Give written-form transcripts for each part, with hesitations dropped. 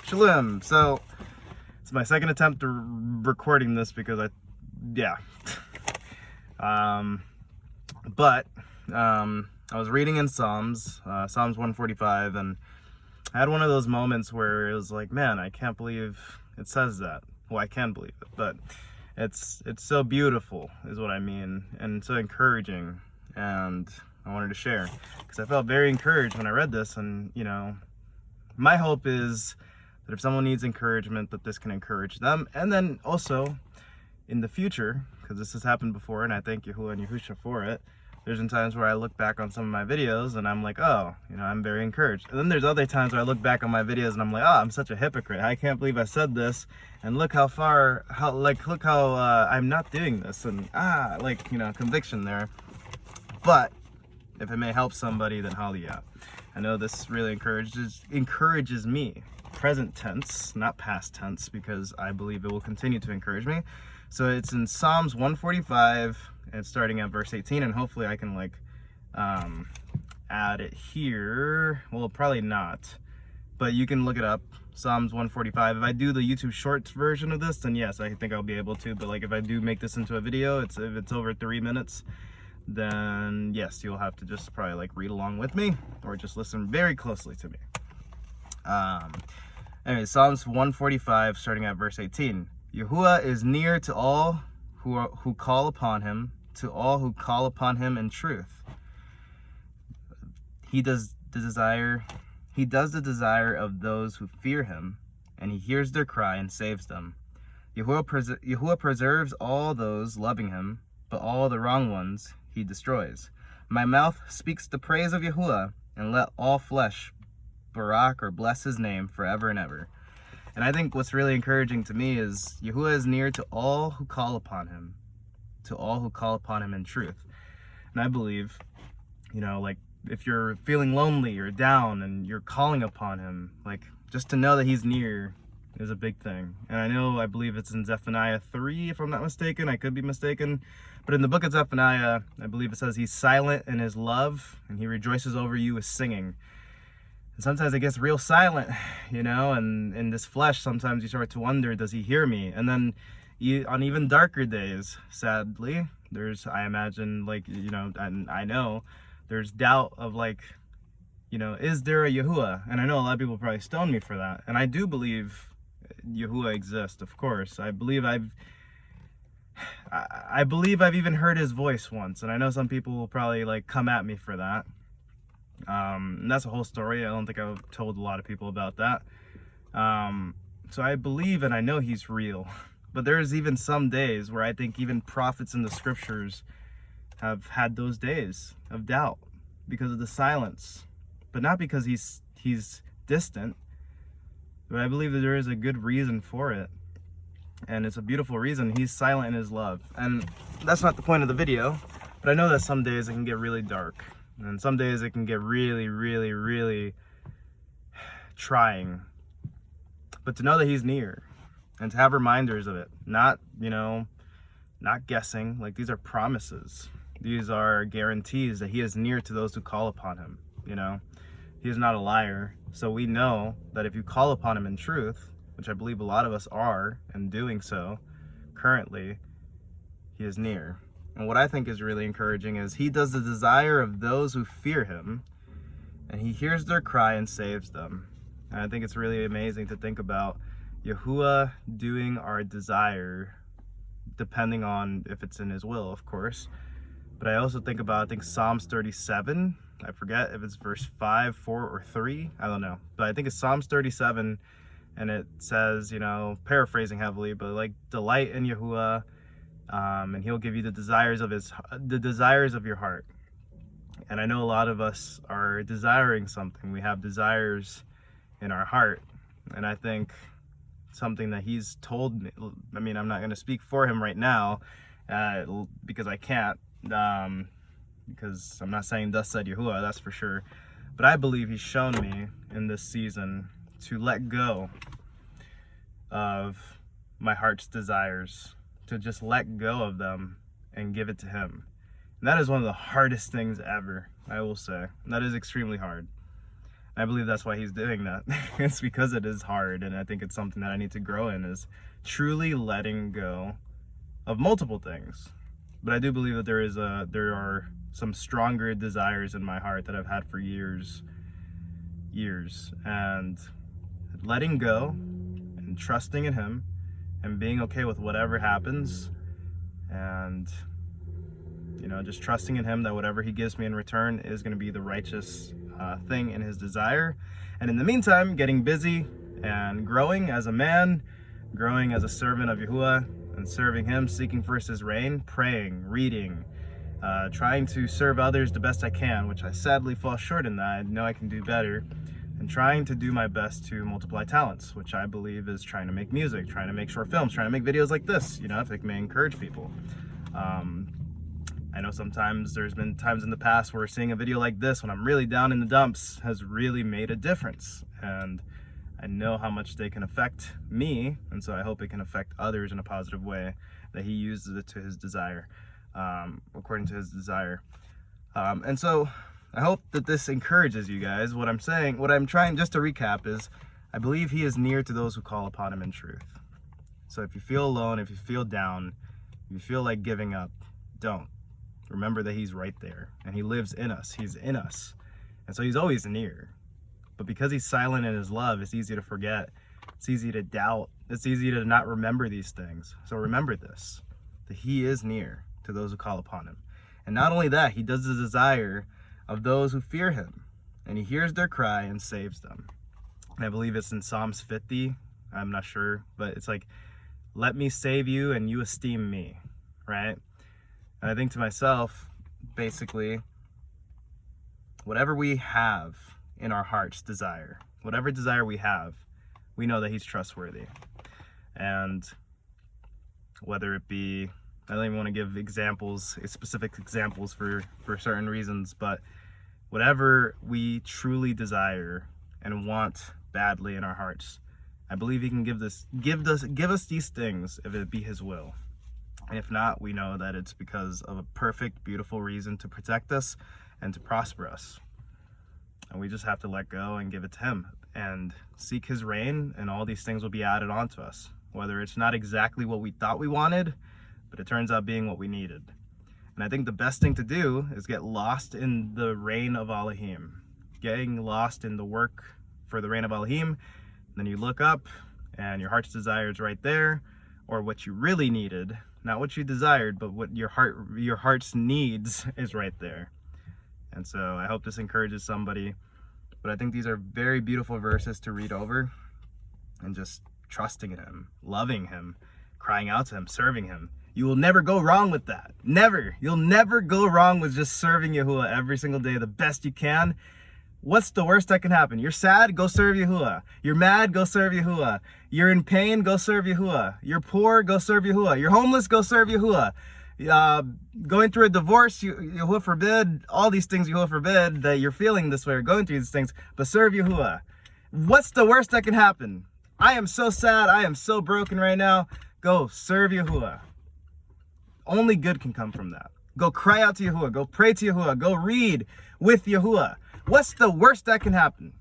Shalom. So it's my second attempt to recording this because I was reading in Psalms 145, and I had one of those moments where it was like, man, I can't believe it says that. Well, I can believe it, but it's so beautiful is what I mean, and so encouraging, and I wanted to share because I felt very encouraged when I read this. And you know, my hope is that if someone needs encouragement, that this can encourage them. And then also in the future, because this has happened before, and I thank Yahuwah and Yahusha for it, there's been times where I look back on some of my videos and I'm like, oh, you know, I'm very encouraged. And then there's other times where I look back on my videos and I'm like, oh, I'm such a hypocrite. I can't believe I said this, and look how I'm not doing this, and you know, conviction there. But if it may help somebody, then hallelujah. I know this really encourages me, present tense, not past tense, because I believe it will continue to encourage me. So it's in Psalms 145, and starting at verse 18, and hopefully I can add it here. Well, probably not, but you can look it up, Psalms 145. If I do the YouTube Shorts version of this, then yes, I think I'll be able to. But like, if I do make this into a video, if it's over 3 minutes, then yes, you'll have to just probably like read along with me, or just listen very closely to me. Anyway, Psalms 145, starting at verse 18. Yahuwah is near to all who call upon him, to all who call upon him in truth. He does the desire of those who fear him, and he hears their cry and saves them. Yahuwah preserves all those loving him, but all the wrong ones he destroys. My mouth speaks the praise of Yahuwah, and let all flesh barak, or bless his name, forever and ever. And I think what's really encouraging to me is Yahuwah is near to all who call upon him, to all who call upon him in truth. And I believe, you know, like, if you're feeling lonely or down and you're calling upon him, like, just to know that he's near is a big thing. And I believe it's in Zephaniah 3, if I'm not mistaken. I could be mistaken. But in the book of Zephaniah, I believe it says he's silent in his love, and he rejoices over you with singing. And sometimes it gets real silent, you know, and in this flesh, sometimes you start to wonder, does he hear me? And then on even darker days, sadly, I imagine, like, you know, and I know, there's doubt of, like, you know, is there a Yahuwah? And I know a lot of people probably stone me for that. And I do believe Yahuwah exists, of course. I believe I've even heard his voice once. And I know some people will probably, like, come at me for that. And that's a whole story. I don't think I've told a lot of people about that. So I believe and I know he's real. But there's even some days where I think even prophets in the scriptures have had those days of doubt because of the silence. But not because he's distant. But I believe that there is a good reason for it. And it's a beautiful reason. He's silent in his love. And that's not the point of the video. But I know that some days it can get really dark. And some days it can get really, really, really trying. But to know that he's near, and to have reminders of it, not, you know, not guessing, like, these are promises. These are guarantees that he is near to those who call upon him, you know. He is not a liar. So we know that if you call upon him in truth, which I believe a lot of us are, and doing so currently, he is near. And what I think is really encouraging is he does the desire of those who fear him, and he hears their cry and saves them. And I think it's really amazing to think about Yahuwah doing our desire, depending on if it's in his will, of course. But I also think about, I think Psalms 37, I forget if it's verse 5, 4, or 3, I don't know. But I think it's Psalms 37, and it says, you know, paraphrasing heavily, but like, delight in Yahuwah, and he'll give you the desires of your heart. And I know a lot of us are desiring something. We have desires in our heart. And I think something that he's told me, I mean, I'm not going to speak for him right now, because I can't, because I'm not saying thus said Yahuwah, that's for sure. But I believe he's shown me in this season to let go of my heart's desires, to just let go of them and give it to him. And that is one of the hardest things ever, I will say. That is extremely hard. I believe that's why he's doing that. It's because it is hard, and I think it's something that I need to grow in, is truly letting go of multiple things. But I do believe that there are some stronger desires in my heart that I've had for years, and letting go and trusting in him and being okay with whatever happens, and just trusting in him that whatever he gives me in return is going to be the righteous thing in his desire. And in the meantime, getting busy and growing as a man, growing as a servant of Yahuwah, and serving him, seeking first his reign, praying, reading, trying to serve others the best I can, which I sadly fall short in that. I know I can do better, and trying to do my best to multiply talents, which I believe is trying to make music, trying to make short films, trying to make videos like this, if it may encourage people. I know sometimes there's been times in the past where seeing a video like this when I'm really down in the dumps has really made a difference, and I know how much they can affect me, and so I hope it can affect others in a positive way, that he uses it to his desire, according to his desire. And so I hope that this encourages you guys. What I'm trying, just to recap, is I believe he is near to those who call upon him in truth. So if you feel alone, if you feel down, if you feel like giving up, don't. Remember that he's right there, and he lives in us. He's in us, and so he's always near. But because he's silent in his love, it's easy to forget. It's easy to doubt. It's easy to not remember these things. So remember this, that he is near to those who call upon him. And not only that, he does the desire of those who fear him, and he hears their cry and saves them. And I believe it's in Psalms 50. I'm not sure, but it's like, let me save you and you esteem me, right? And I think to myself, basically, whatever we have in our heart's desire, whatever desire we have, we know that he's trustworthy. And whether it be, I don't even want to give examples, specific examples for certain reasons, but whatever we truly desire and want badly in our hearts, I believe he can give us these things if it be his will. And if not, we know that it's because of a perfect, beautiful reason to protect us and to prosper us. And we just have to let go and give it to him and seek his reign, and all these things will be added on to us. Whether it's not exactly what we thought we wanted, but it turns out being what we needed. And I think the best thing to do is get lost in the reign of Elohim. Getting lost in the work for the reign of Elohim. Then you look up and your heart's desire is right there, or what you really needed. Not what you desired, but what your heart's needs is right there. And so I hope this encourages somebody. But I think these are very beautiful verses to read over, and just trusting in him, loving him, crying out to him, serving him. You will never go wrong with that. Never. You'll never go wrong with just serving Yahuwah every single day the best you can. What's the worst that can happen? You're sad? Go serve Yahuwah. You're mad? Go serve Yahuwah. You're in pain? Go serve Yahuwah. You're poor? Go serve Yahuwah. You're homeless? Go serve Yahuwah. Going through a divorce, Yahuwah forbid, all these things, Yahuwah forbid that you're feeling this way or going through these things, but serve Yahuwah. What's the worst that can happen? I am so sad. I am so broken right now. Go serve Yahuwah. Only good can come from that. Go cry out to Yahuwah. Go pray to Yahuwah. Go read with Yahuwah. What's the worst that can happen?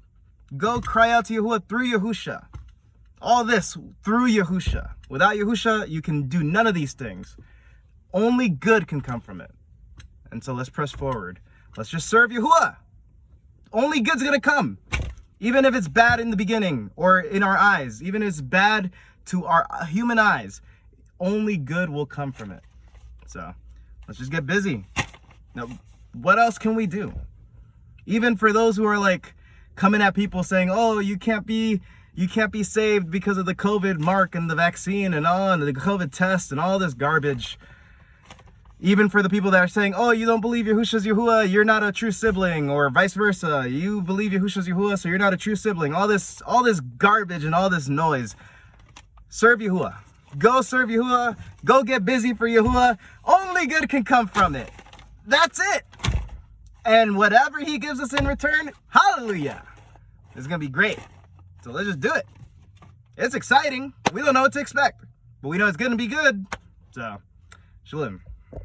Go cry out to Yahuwah through Yahusha. All this through Yahusha. Without Yahusha, you can do none of these things. Only good can come from it. And so let's press forward. Let's just serve Yahuwah. Only good's gonna come. Even if it's bad in the beginning or in our eyes, even if it's bad to our human eyes, only good will come from it. So let's just get busy. Now, what else can we do? Even for those who are like coming at people saying, oh, you can't be saved because of the COVID mark and the vaccine and all, and the COVID test and all this garbage. Even for the people that are saying, oh, you don't believe Yahusha's Yahuwah, you're not a true sibling, or vice versa. You believe Yahusha's Yahuwah, so you're not a true sibling. All this garbage and all this noise. Serve Yahuwah. Go serve Yahuwah. Go get busy for Yahuwah. Only good can come from it. That's it. And whatever he gives us in return, hallelujah. It's going to be great. So let's just do it. It's exciting. We don't know what to expect, but we know it's going to be good. So, shalom.